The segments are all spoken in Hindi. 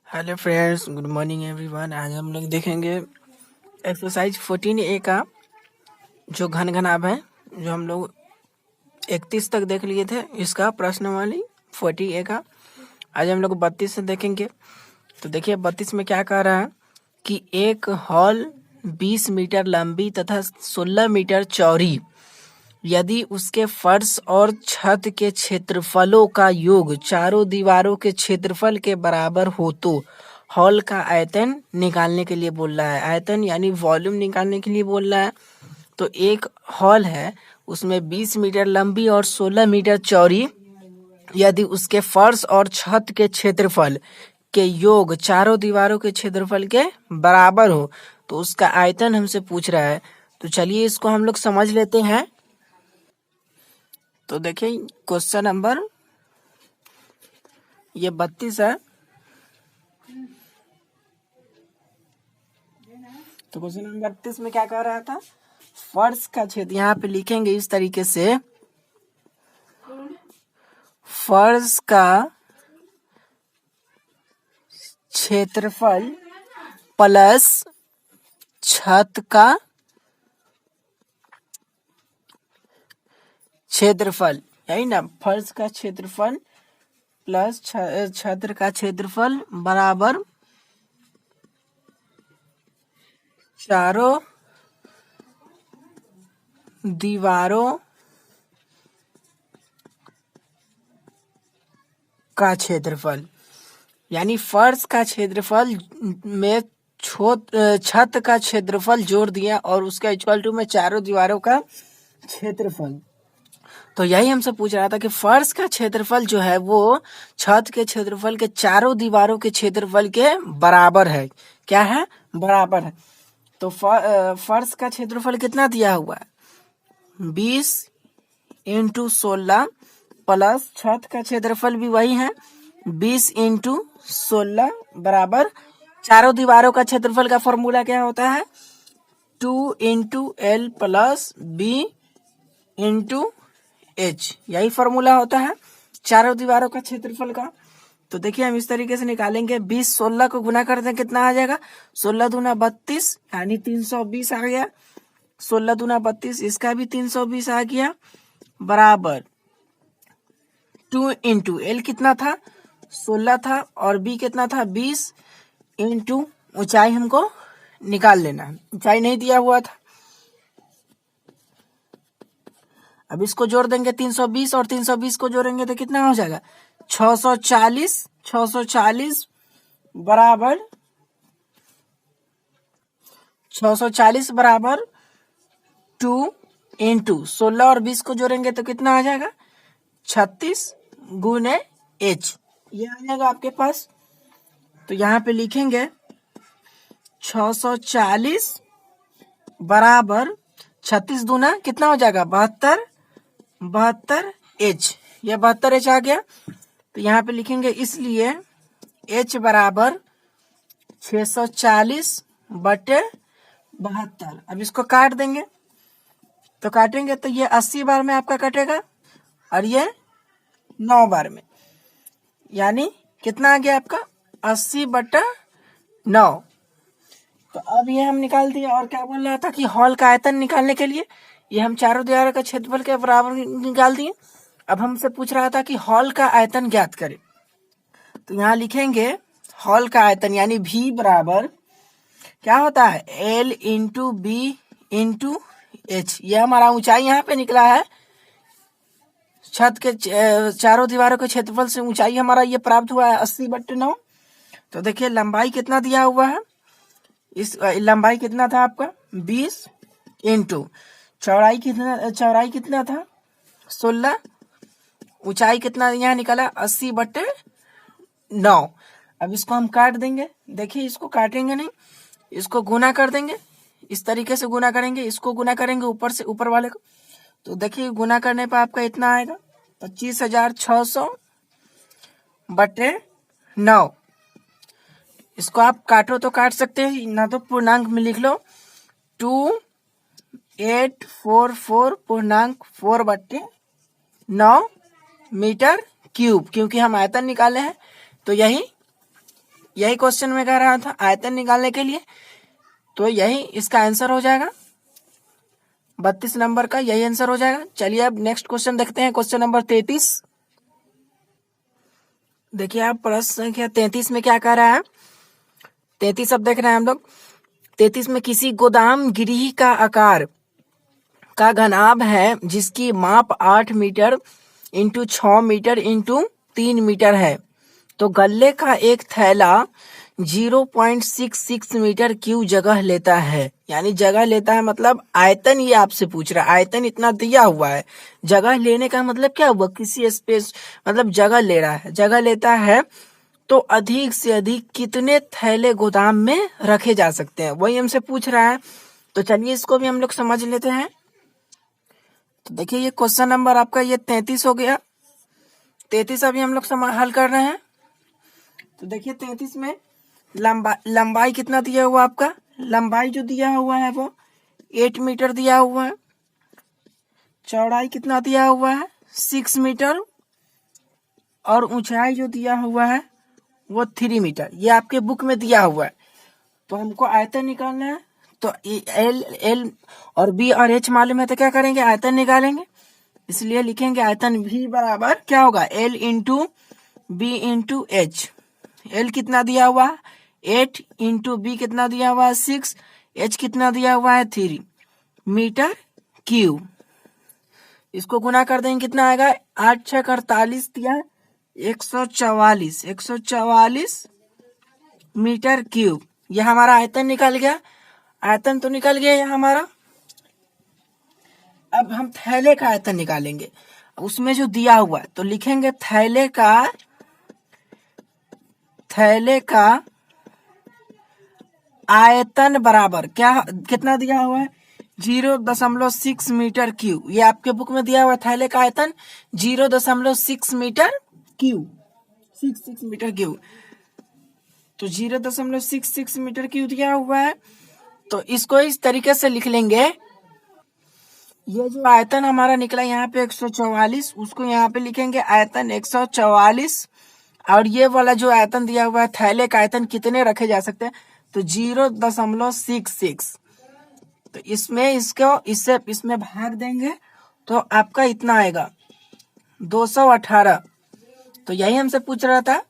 Hello friends, good morning everyone. आज हम लोग देखेंगे एक्सरसाइज 14A का जो घन घनाभ है, जो हम लोग 31 तक देख लिए थे। इसका प्रश्नावली 40A का आज हम लोग 32 से देखेंगे। तो देखिए 32 में क्या कह रहा है कि एक हॉल 20 मीटर लंबी तथा 16 मीटर चौड़ी, यदि उसके फर्श और छत के क्षेत्रफलों का योग चारों दीवारों के क्षेत्रफल के बराबर हो तो हॉल का आयतन निकालने के लिए बोल रहा है। आयतन यानी वॉल्यूम निकालने के लिए बोल रहा है। तो एक हॉल है, उसमें 20 मीटर लंबी और 16 मीटर चौड़ी, यदि उसके फर्श और छत के क्षेत्रफल के योग चारों दीवारों के क्षेत्रफल के बराबर हो तो उसका आयतन हमसे पूछ रहा है। तो चलिए इसको हम लोग समझ लेते हैं। तो देखिए क्वेश्चन नंबर ये 32 है। तो क्वेश्चन नंबर 32 में क्या कह रहा था, फर्श का क्षेत्र, यहाँ पे लिखेंगे इस तरीके से, फर्श का क्षेत्रफल प्लस छत का क्षेत्रफल, यही ना, फर्श का क्षेत्रफल प्लस छत का क्षेत्रफल बराबर चारों दीवारों का क्षेत्रफल। यानी फर्श का क्षेत्रफल में छत का क्षेत्रफल जोड़ दिया और उसका इक्वल टू में चारों दीवारों का क्षेत्रफल। तो यही हमसे पूछ रहा था कि फर्श का क्षेत्रफल जो है वो छत के क्षेत्रफल के चारों दीवारों के क्षेत्रफल के बराबर है। क्या है? बराबर है। तो फर्श का क्षेत्रफल कितना दिया हुआ है? 20 × 16 प्लस छत का क्षेत्रफल भी वही है 20 × 16 बराबर चारों दीवारों का क्षेत्रफल का फॉर्मूला क्या होता है? 2 × L प्लस B × H, यही फॉर्मूला होता है चारों दीवारों का क्षेत्रफल का। तो देखिए हम इस तरीके से निकालेंगे। 20 16 को गुना करते हैं, कितना आ जाएगा? 16 दूना 32 यानी 320 आ गया। 16 दूना 32, इसका भी 320 आ गया, बराबर 2 × L कितना था? 16 था और B कितना था? 20 × ऊंचाई हमको निकाल लेना है, ऊंचाई नहीं दिया हुआ था। अब इसको जोड़ देंगे 320 और 320 को जोड़ेंगे तो कितना हो जाएगा? 640 बराबर 640 बराबर 2 × 16 और 20 को जोड़ेंगे तो कितना आ जाएगा? 36 गुने H, ये आ जाएगा आपके पास। तो यहाँ पे लिखेंगे 640 बराबर 36 दूना कितना हो जाएगा? 72 H, ये 72 H आ गया। तो यहाँ पे लिखेंगे इसलिए H बराबर 640 बटे 72। अब इसको काट देंगे, तो काटेंगे तो ये 80 बार में आपका कटेगा और ये 9 बार में, यानी कितना आ गया आपका? 80 बटा 9। तो अब ये हम निकाल दिया। और क्या बोल रहा था कि हॉल का आयतन निकालने के लिए ये हम चारों दीवारों का क्षेत्रफल के बराबर निकाल दिए। अब हमसे पूछ रहा था कि हॉल का आयतन ज्ञात करें। तो यहाँ लिखेंगे हॉल का आयतन यानी V बराबर क्या होता है? L × B × H, ये हमारा ऊंचाई यहाँ पे निकला है। छत के चारों दीवारों के क्षेत्रफल से ऊंचाई हमारा ये प्राप्त हुआ है 80 बटे 9। तो देखिए लंबाई कितना दिया हुआ है? इस लंबाई कितना था आपका? 20 × चौड़ाई कितना था? 16। ऊंचाई कितना यहाँ निकला? 80 बटे 9। अब इसको हम काट देंगे। देखिए इसको काटेंगे नहीं, इसको गुना कर देंगे। इस तरीके से गुना करेंगे, इसको गुना करेंगे ऊपर से ऊपर वाले को। तो देखिए गुना करने पर आपका इतना आएगा 25,600 बटे 9। इसको आप काटो तो काट सकते हैं, ना तो पूर्णांक में लिख लो 2844.4 बटे 9 मीटर क्यूब, क्योंकि हम आयतन निकाले हैं तो यही यही क्वेश्चन में कह रहा था आयतन निकालने के लिए, तो यही इसका आंसर हो जाएगा। 32 नंबर का यही आंसर हो जाएगा। चलिए अब नेक्स्ट क्वेश्चन देखते हैं, क्वेश्चन नंबर 33। देखिए आप प्रश्न संख्या 33 में क्या कह रहा है। 33 अब देख रहे हैं हम लोग। 33 में किसी गोदाम गृह का आकार का घनाभ है जिसकी माप 8 metre into 6 metre into 3 metre है, तो गल्ले का एक थैला 0.66 मीटर क्यूब जगह लेता है। यानी जगह लेता है मतलब आयतन ये आपसे पूछ रहा है, आयतन इतना दिया हुआ है। जगह लेने का मतलब क्या हुआ, किसी स्पेस मतलब जगह ले रहा है, जगह लेता है तो अधिक से अधिक कितने थैले गोदाम में रखे जा सकते हैं, वही हमसे पूछ रहा है। तो चलिए इसको भी हम लोग समझ लेते हैं। तो देखिए ये क्वेश्चन नंबर आपका ये 33 हो गया। 33 अभी हम लोग हल कर रहे हैं। तो देखिए 33 में लंबाई कितना दिया हुआ आपका, लंबाई जो दिया हुआ है वो 8 मीटर दिया हुआ है। चौड़ाई कितना दिया हुआ है 6 मीटर, और ऊंचाई जो दिया हुआ है वो 3 मीटर। ये आपके बुक में दिया हुआ है। तो हमको आयतन निकालना है, तो एल और बी और एच मालूम है, तो क्या करेंगे आयतन निकालेंगे। इसलिए लिखेंगे आयतन भी बराबर क्या होगा, L into B into H. L कितना दिया हुआ है 8 इंटू बी कितना दिया हुआ है 6, एच कितना दिया हुआ है 3 मीटर क्यूब। इसको गुना कर देंगे कितना आएगा, 8 6 48 दिया है 144 मीटर क्यूब। यह हमारा आयतन निकल गया। आयतन तो निकल गया यह हमारा। अब हम थैले का आयतन निकालेंगे, उसमें जो दिया हुआ है तो लिखेंगे थैले का आयतन बराबर क्या, कितना दिया हुआ है 0.6 मीटर क्यूब। ये आपके बुक में दिया हुआ है थैले का आयतन 0.6 मीटर क्यूब, 6 मीटर क्यूब। तो 0.66 मीटर क्यूब दिया हुआ है। तो इसको इस तरीके से लिख लेंगे, ये जो आयतन हमारा निकला यहाँ पे 144, उसको यहाँ पे लिखेंगे आयतन 144, और ये वाला जो आयतन दिया हुआ है थैले का आयतन कितने रखे जा सकते हैं, तो 0.66। तो इसमें इसमें भाग देंगे तो आपका इतना आएगा 218। तो यही हमसे पूछ रहा था,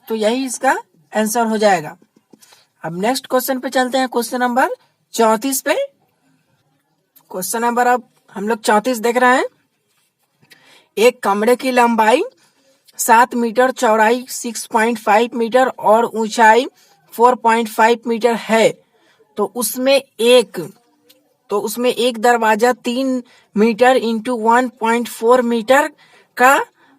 तो यही इसका आंसर हो जाएगा। अब नेक्स्ट क्वेश्चन पे चलते हैं, क्वेश्चन नंबर 34 पे। क्वेश्चन नंबर अब हम लोग 34 देख रहे हैं। एक कमरे की लंबाई 7 मीटर, चौड़ाई 6.5 मीटर और ऊंचाई 4.5 मीटर है, तो उसमें एक दरवाजा 3 मीटर इंटू 1.4 मीटर का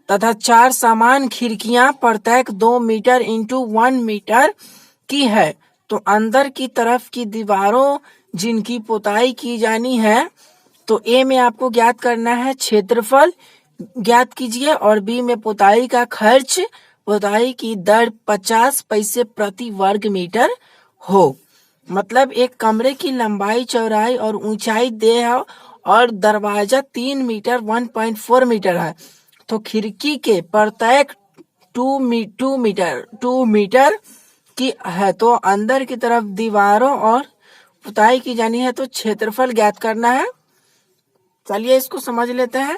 तथा 4 समान खिड़कियां प्रत्येक 2 मीटर इंटू 1 मीटर की है। तो अंदर की तरफ की दीवारों जिनकी पुताई की जानी है, तो ए में आपको ज्ञात करना है क्षेत्रफल ज्ञात कीजिए, और बी में पुताई का खर्च, पुताई की दर 50 पैसे प्रति वर्ग मीटर हो। मतलब एक कमरे की लंबाई, चौड़ाई और ऊंचाई दे है और दरवाजा 3 मीटर 1.4 मीटर है, तो खिड़की के प्रत्येक 2 मीटर की है, तो अंदर की तरफ दीवारों और पुताई की जानी है, तो क्षेत्रफल ज्ञात करना है। चलिए इसको समझ लेते हैं।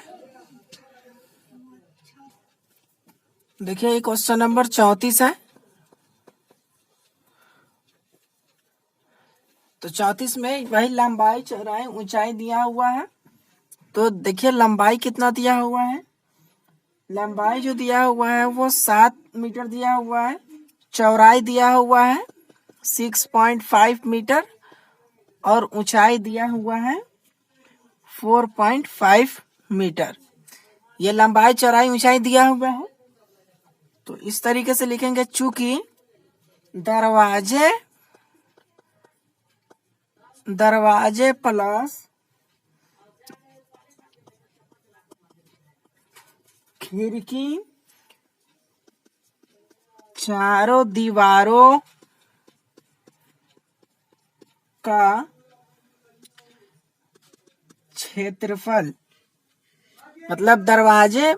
देखिए ये क्वेश्चन नंबर 34 है। तो 34 में वही लंबाई, चौड़ाई, ऊंचाई दिया हुआ है। तो देखिए लंबाई कितना दिया हुआ है, लंबाई जो दिया हुआ है वो 7 मीटर दिया हुआ है, चौड़ाई दिया हुआ है 6.5 मीटर और ऊंचाई दिया हुआ है 4.5 मीटर। ये लंबाई, चौड़ाई, ऊंचाई दिया हुआ है। तो इस तरीके से लिखेंगे, चूंकि दरवाजे प्लस खिड़की चारों दीवारों का क्षेत्रफल, मतलब दरवाजे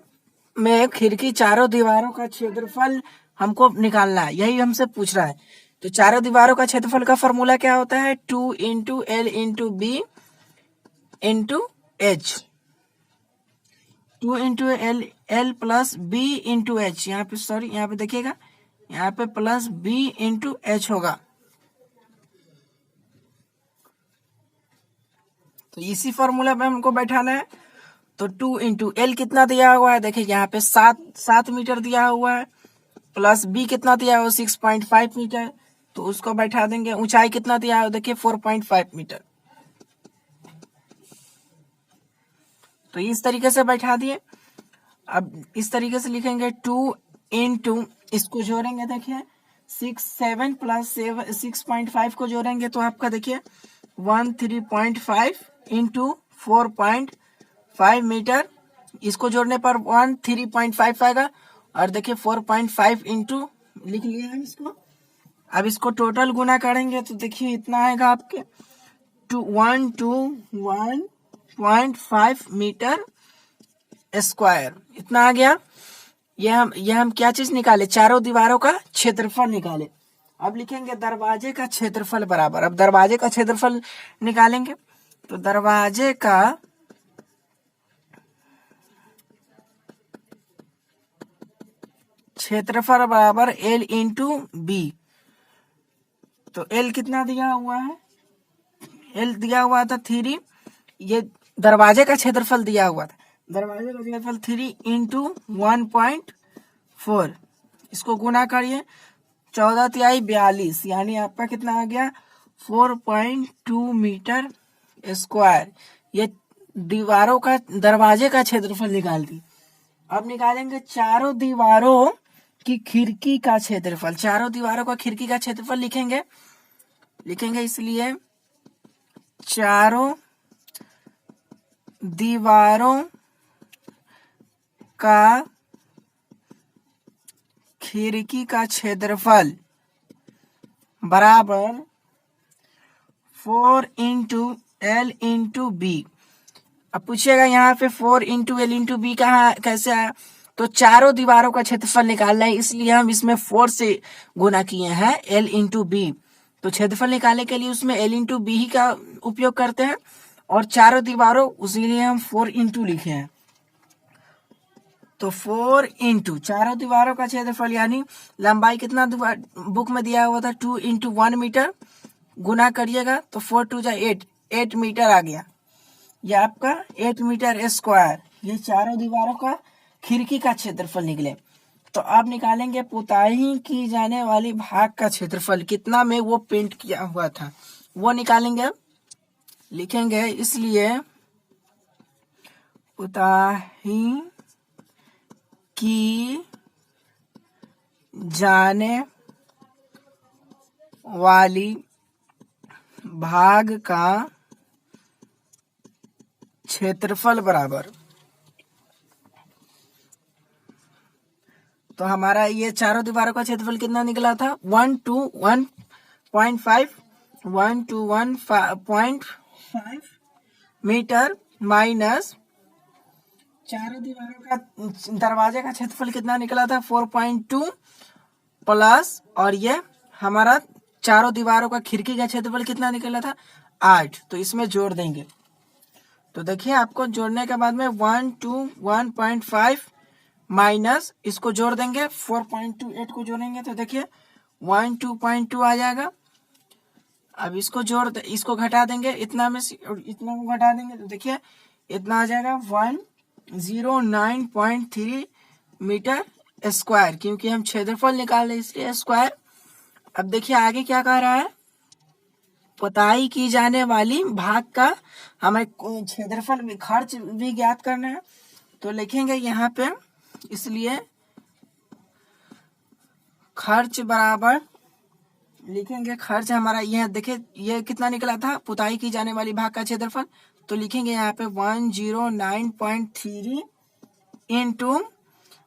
में खिड़की चारों दीवारों का क्षेत्रफल हमको निकालना है, यही हमसे पूछ रहा है। तो चारों दीवारों का क्षेत्रफल का फॉर्मूला क्या होता है? 2 into L into B into H. 2 into L plus B into H, यहाँ पे सॉरी यहाँ पे देखिएगा, यहाँ पे प्लस बी इंटू एच होगा। तो इसी फॉर्मूला पे हमको बैठाना है। तो 2 इंटू एल कितना दिया हुआ है? देखिए यहाँ पे 7 मीटर दिया हुआ है, प्लस बी कितना दिया हुआ है? 6.5 मीटर। तो उसको बैठा देंगे। ऊंचाई कितना दिया है? देखिए 4.5 मीटर। तो इस तरीके से बैठा दिए। अब इस तरीके से लिखेंगे 2 इंटू, इसको जोड़ेंगे, देखिए 7 प्लस 6.5 को जोड़ेंगे तो आपका देखिए 13.5 इंटू 4.5 मीटर। इसको जोड़ने पर 13.5 आएगा। और देखिए 4.5 इंटू लिख लिया है इसको। अब इसको टोटल गुना करेंगे तो देखिए इतना आएगा आपके 1.5 मीटर स्क्वायर। इतना आ गया। यह हम क्या चीज निकाले? चारों दीवारों का क्षेत्रफल निकाले। अब लिखेंगे दरवाजे का क्षेत्रफल बराबर। अब दरवाजे का क्षेत्रफल निकालेंगे तो दरवाजे का क्षेत्रफल बराबर एल इंटू बी। तो एल कितना दिया हुआ है? एल दिया हुआ था 3। ये दरवाजे का क्षेत्रफल दिया हुआ था। दरवाजे का क्षेत्रफल 3 इंटू 1.4। इसको गुना करिए, 14 तिहाई 42, यानी आपका कितना आ गया? 4.2 मीटर स्क्वायर। ये दीवारों का, दरवाजे का क्षेत्रफल निकाल दी। अब निकालेंगे चारों दीवारों की खिड़की का क्षेत्रफल। चारों दीवारों का खिड़की का क्षेत्रफल लिखेंगे इसलिए चारों दीवारों का खिड़की का क्षेत्रफल बराबर 4 इंटू एल इंटू बी। अब पूछिएगा यहाँ पे 4 इंटू एल इंटू बी कहाँ कैसे आया? तो चारों दीवारों का क्षेत्रफल निकालना है, इसलिए हम इसमें 4 से गुना किए हैं एल इंटू बी। तो क्षेत्रफल निकालने के लिए उसमें एल इंटू बी ही का उपयोग करते हैं, और चारों दीवारों उसीलिए हम 4 इंटू लिखे हैं। तो 4 इंटू चारों दीवारों का क्षेत्रफल, यानी लंबाई कितना बुक में दिया हुआ था? 2 इंटू 1 मीटर। गुना करिएगा तो 4 2 जा 8 मीटर आ गया। यह आपका 8 मीटर स्क्वायर। ये चारों दीवारों का खिड़की का क्षेत्रफल निकले। तो आप निकालेंगे पुताई की जाने वाली भाग का क्षेत्रफल, कितना में वो पेंट किया हुआ था वो निकालेंगे। लिखेंगे इसलिए पुताई की जाने वाली भाग का क्षेत्रफल बराबर। तो हमारा ये चारों दीवारों का क्षेत्रफल कितना निकला था? 1 to 1.5 मीटर माइनस चारों दीवारों का दरवाजे का क्षेत्रफल कितना निकला था? 4.2 प्लस, और ये हमारा चारों दीवारों का खिड़की का क्षेत्रफल कितना निकला था? 8। तो इसमें जोड़ देंगे तो देखिए आपको जोड़ने के बाद में 1 to 1.5 माइनस इसको जोड़ देंगे 4.28 को जोड़ेंगे तो देखिए 12.2 आ जाएगा। अब इसको घटा देंगे, इतना में से इतना को घटा देंगे तो देखिए इतना आ जाएगा 109.3 मीटर स्क्वायर, क्योंकि हम क्षेत्रफल निकाल रहे इसलिए स्क्वायर। अब देखिए आगे क्या कह रहा है? पुताई की जाने वाली भाग का हमें क्षेत्रफल खर्च भी ज्ञात करना है। तो लिखेंगे यहाँ पे, इसलिए खर्च बराबर लिखेंगे, खर्च हमारा यह देखिए ये कितना निकला था पुताई की जाने वाली भाग का क्षेत्रफल। तो लिखेंगे यहाँ पे 109.3 इंटू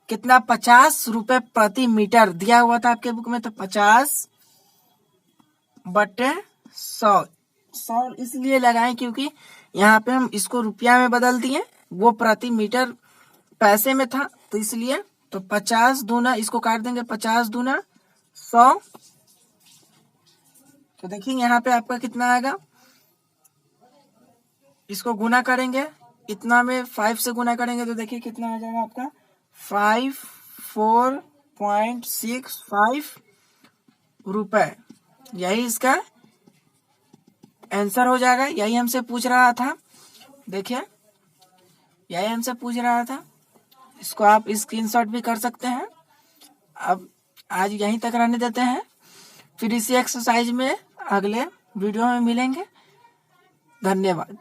कितना 50 रुपए प्रति मीटर दिया हुआ था आपके बुक में, तो 50/100 इसलिए लगाए क्योंकि यहाँ पे हम इसको रुपया में बदल दिए, वो प्रति मीटर पैसे में था तो तो इसलिए तो 50 दूना इसको काट देंगे, 50 दूना 100। तो देखिए यहाँ पे आपका कितना आएगा, इसको गुना करेंगे इतना में 5 से गुना करेंगे तो देखिए कितना आ जाएगा आपका 54.65 रुपए। यही इसका आंसर हो जाएगा। यही हमसे पूछ रहा था, देखिए यही हमसे पूछ रहा था। इसको आप स्क्रीनशॉट भी कर सकते हैं। अब आज यहीं तक रहने देते हैं, फिर इसी एक्सरसाइज में अगले वीडियो में मिलेंगे। धन्यवाद।